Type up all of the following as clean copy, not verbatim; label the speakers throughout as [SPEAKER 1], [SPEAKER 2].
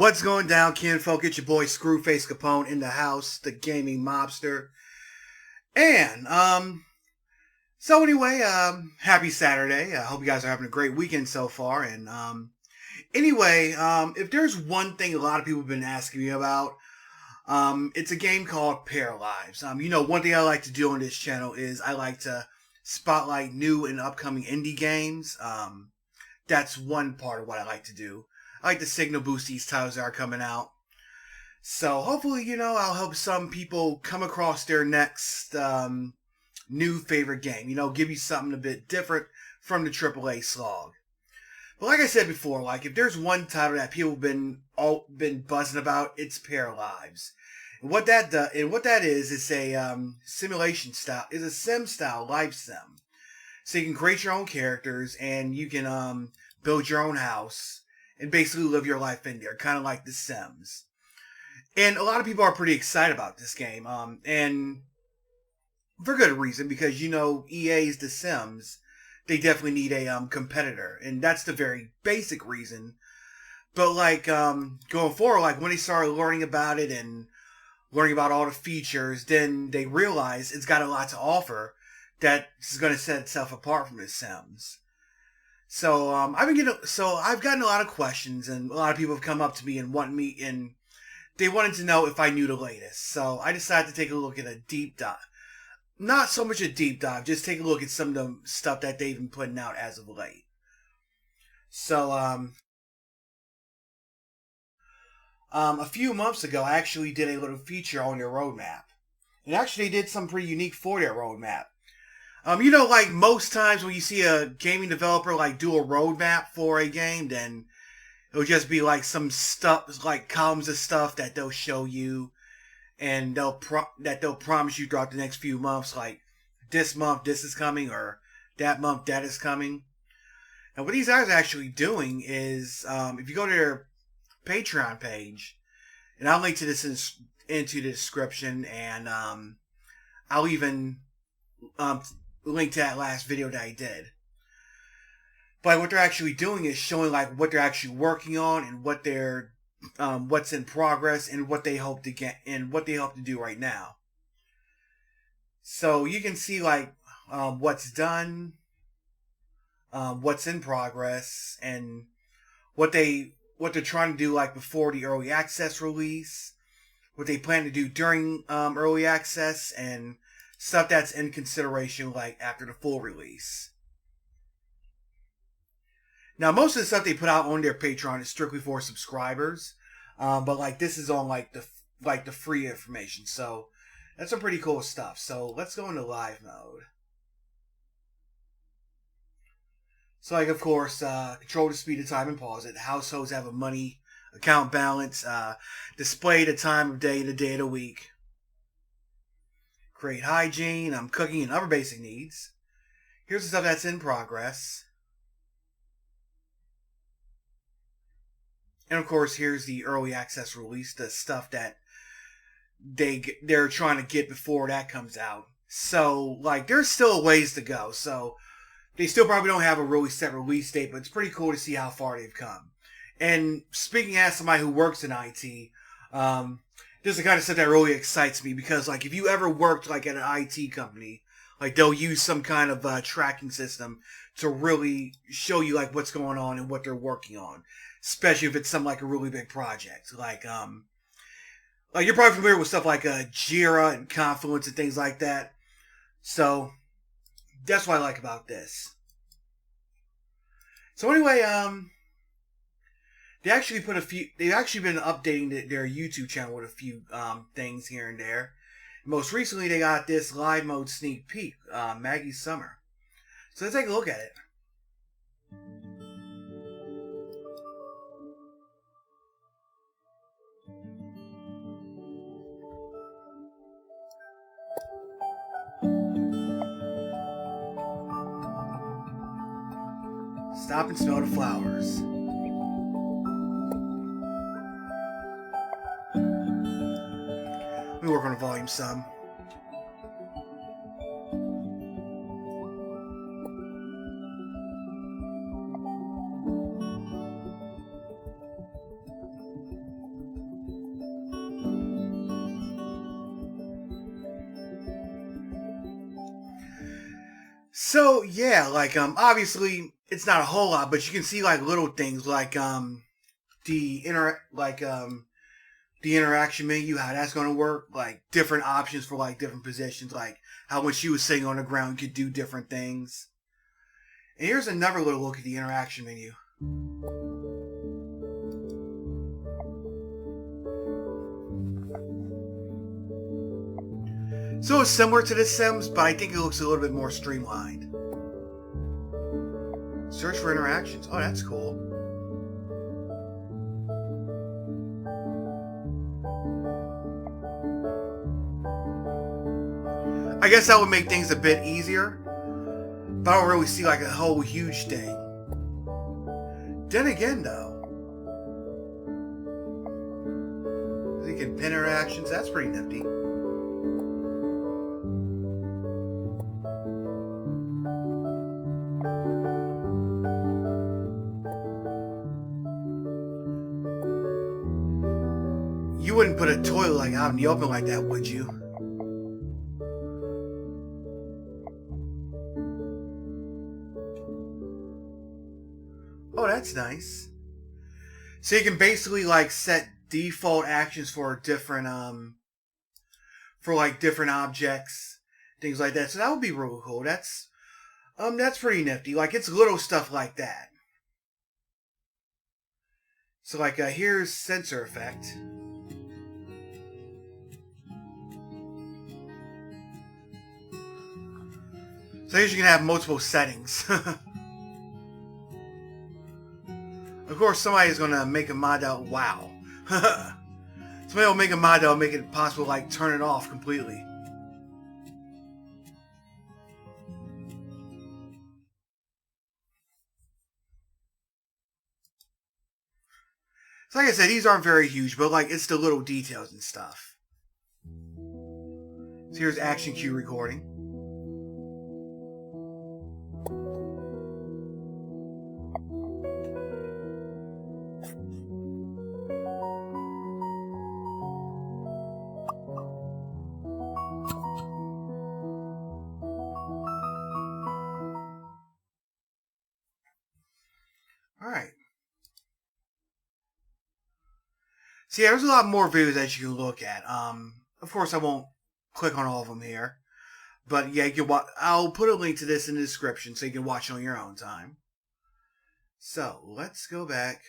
[SPEAKER 1] What's going down, kinfolk? It's your boy Screwface Capone in the house, the gaming mobster. And, so anyway, happy Saturday. I hope you guys are having a great weekend so far. And, anyway, if there's one thing a lot of people have been asking me about, it's a game called Paralives. One thing I like to do on this channel is I like to spotlight new and upcoming indie games. That's one part of what I like to do. I like to signal boost these titles that are coming out. So hopefully, I'll help some people come across their next new favorite game. Give you something a bit different from the AAA slog. But like I said before, if there's one title that people have been buzzing about, it's Paralives. And what that is, it's a simulation style, is a sim style life sim. So you can create your own characters and you can build your own house and basically live your life in there, kind of like The Sims. And a lot of people are pretty excited about this game, and for good reason, because EA's The Sims, they definitely need a competitor, and that's the very basic reason. But going forward, when they started learning about it and learning about all the features, then they realized it's got a lot to offer that is going to set itself apart from The Sims. So I've gotten a lot of questions, and a lot of people have come up to me and they wanted to know if I knew the latest. So I decided to take a look at a deep dive. Not so much a deep dive, just take a look at some of the stuff that they've been putting out as of late. So a few months ago, I actually did a little feature on their roadmap, and actually they did something pretty unique for their roadmap. Most times when you see a gaming developer do a roadmap for a game, then it'll just be some stuff, columns of stuff that they'll show you, and they'll promise you throughout the next few months, this month this is coming, or that month that is coming. And what these guys are actually doing is, if you go to their Patreon page, and I'll link to this into the description, and I'll even link to that last video that I did. But what they're actually doing is showing what they're actually working on, and what they're what's in progress, and what they hope to get, and what they hope to do right now. So you can see what's done, what's in progress, and what they're trying to do before the early access release, what they plan to do during early access, and stuff that's in consideration after the full release. Now, most of the stuff they put out on their Patreon is strictly for subscribers, but this is on the free information. So that's some pretty cool stuff. So let's go into live mode. So of course, control the speed of time and pause it. Households have a money account balance. Display the time of day and the day of the week. Create hygiene, cooking, and other basic needs. Here's the stuff that's in progress. And of course, here's the early access release, the stuff that they're trying to get before that comes out. So, there's still a ways to go. So, they still probably don't have a really set release date, but it's pretty cool to see how far they've come. And speaking as somebody who works in IT, this is the kind of stuff that really excites me, because if you ever worked at an IT company, they'll use some kind of tracking system to really show you what's going on and what they're working on, especially if it's something a really big project. You're probably familiar with stuff like Jira and Confluence and things like that. So that's what I like about this. So anyway, they've actually been updating their YouTube channel with a few things here and there. Most recently, they got this live mode sneak peek, Maggie's Summer. So let's take a look at it. Stop and smell the flowers. Let me work on the volume some. So yeah, like obviously it's not a whole lot, but you can see like little things like the inter like the interaction menu, how that's going to work, like different options for like different positions, like how when she was sitting on the ground you could do different things. And here's another little look at the interaction menu. So it's similar to The Sims, but I think it looks a little bit more streamlined. Search for interactions. Oh, that's cool. I guess that would make things a bit easier, but I don't really see like a whole huge thing. Then again, though, you can pin interactions. That's pretty nifty. You wouldn't put a toilet like out in the open like that, would you? Oh, that's nice. So you can basically like set default actions for different for like different objects, things like that. So that would be really cool. That's pretty nifty. Like it's little stuff like that. So like here's sensor effect. So here's you can have multiple settings. Of course, somebody's gonna make a mod out. Wow. Somebody will make a mod that will make it possible to like turn it off completely. So like I said, these aren't very huge, but like it's the little details and stuff. So here's action cue recording. Alright. So yeah, there's a lot more videos that you can look at. Of course I won't click on all of them here. But yeah, you can watch. I'll put a link to this in the description so you can watch it on your own time. So let's go back.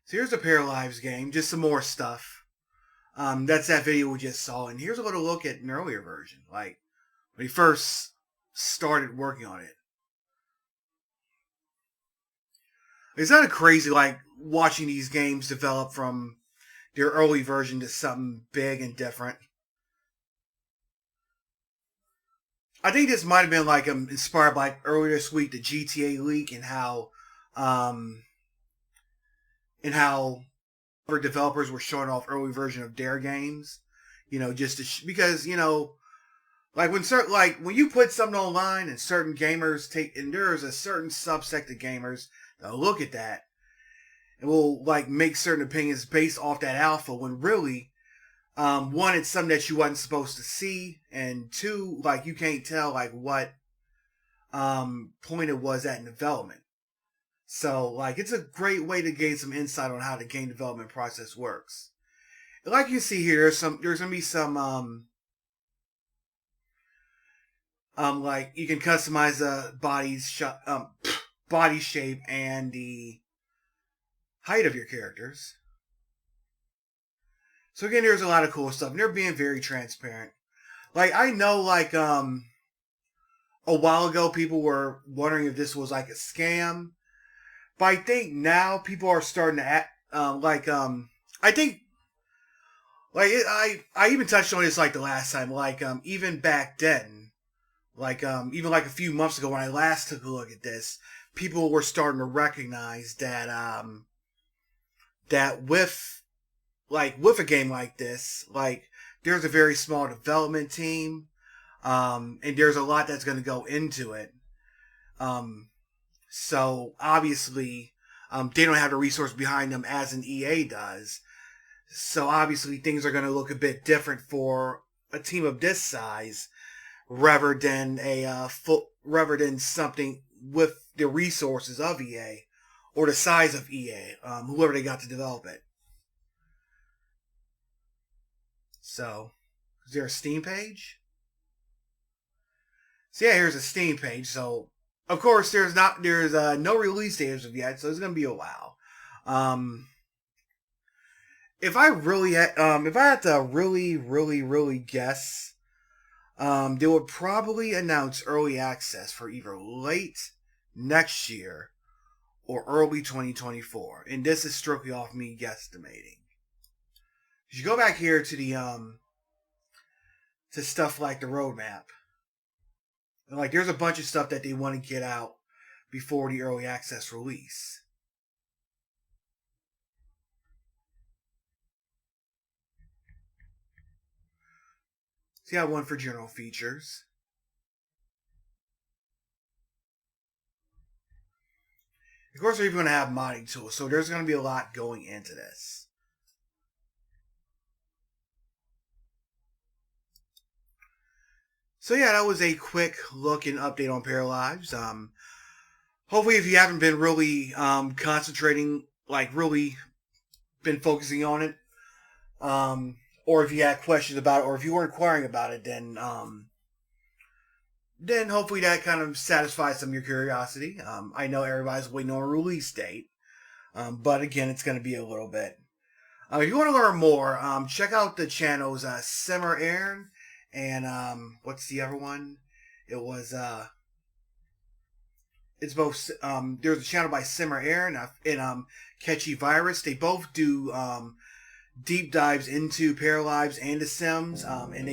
[SPEAKER 1] So here's the Paralives game, just some more stuff. That's that video we just saw, and here's a little look at an earlier version, like when he first started working on it. It's kind of crazy, like watching these games develop from their early version to something big and different. I think this might have been like inspired by earlier this week the GTA leak um, and how other developers were showing off early version of their games. You know, just to because you know, like when you put something online and certain gamers take and there's a certain subsect of gamers that look at that and will like make certain opinions based off that alpha when really one, it's something that you wasn't supposed to see, and two, like you can't tell like what point it was at in development. So like it's a great way to gain some insight on how the game development process works. And like you see here, there's gonna be some like you can customize the body shape and the height of your characters. So again, there's a lot of cool stuff. And they're being very transparent. Like I know, like a while ago, people were wondering if this was like a scam, but I think now people are starting to act I think I even touched on this like the last time. Like even back then, like even like a few months ago when I last took a look at this, people were starting to recognize that that with a game like this, like there's a very small development team, and there's a lot that's going to go into it. So obviously, they don't have the resource behind them as an EA does. So obviously, things are going to look a bit different for a team of this size rather than something with the resources of EA or the size of EA, whoever they got to develop it. So, is there a Steam page? So yeah, here's a Steam page. So, of course, there's no release date as of yet, so it's gonna be a while. If I had to really guess, they would probably announce early access for either late next year or early 2024, and this is strictly off me guesstimating. You go back here to the to stuff like the roadmap, and like there's a bunch of stuff that they want to get out before the early access release. So you got one for general features. Of course, they're even going to have modding tools, so there's going to be a lot going into this. So yeah, that was a quick look and update on Paralives. Hopefully, if you haven't been really concentrating, like really been focusing on it, or if you had questions about it, or if you were inquiring about it, then hopefully that kind of satisfies some of your curiosity. I know everybody's waiting on a release date, but again, it's going to be a little bit. If you want to learn more, check out the channels Simmer Aaron and what's the other one? It was it's both. There's a channel by Simmer Aaron and Catchy Virus. They both do deep dives into Paralives and The Sims, and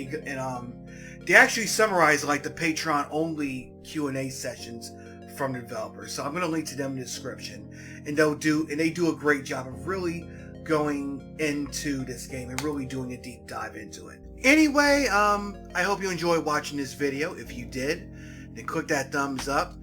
[SPEAKER 1] they actually summarize like the Patreon only Q&A sessions from the developers. So I'm going to link to them in the description, and they do a great job of really going into this game and really doing a deep dive into it. Anyway, I hope you enjoyed watching this video. If you did, then click that thumbs up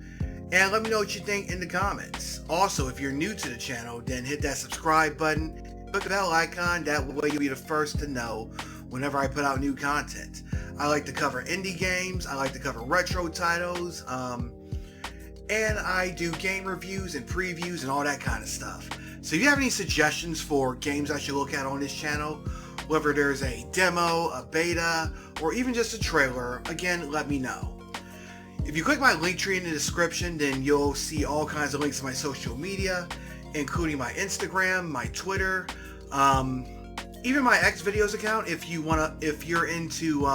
[SPEAKER 1] and let me know what you think in the comments. Also, if you're new to the channel, then hit that subscribe button, click the bell icon. That way you'll be the first to know whenever I put out new content. I like to cover indie games, I like to cover retro titles, and I do game reviews and previews and all that kind of stuff. So if you have any suggestions for games I should look at on this channel, whether there's a demo, a beta, or even just a trailer, again, let me know. If you click my link tree in the description, then you'll see all kinds of links to my social media, including my Instagram, my Twitter, even my Xvideos account if you're into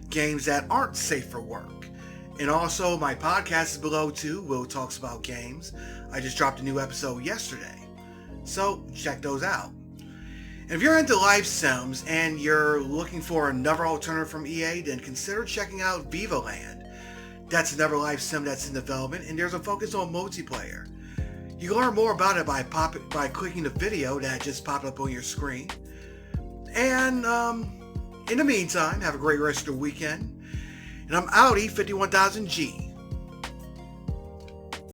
[SPEAKER 1] games that aren't safe for work. And also my podcast is below too. Will talks about games. I just dropped a new episode yesterday, so check those out. And if you're into live sims and you're looking for another alternative from EA, then consider checking out Viva Land. That's another live sim that's in development, and there's a focus on multiplayer. You can learn more about it by clicking the video that just popped up on your screen. And in the meantime, have a great rest of the weekend. And I'm Audi 51000G.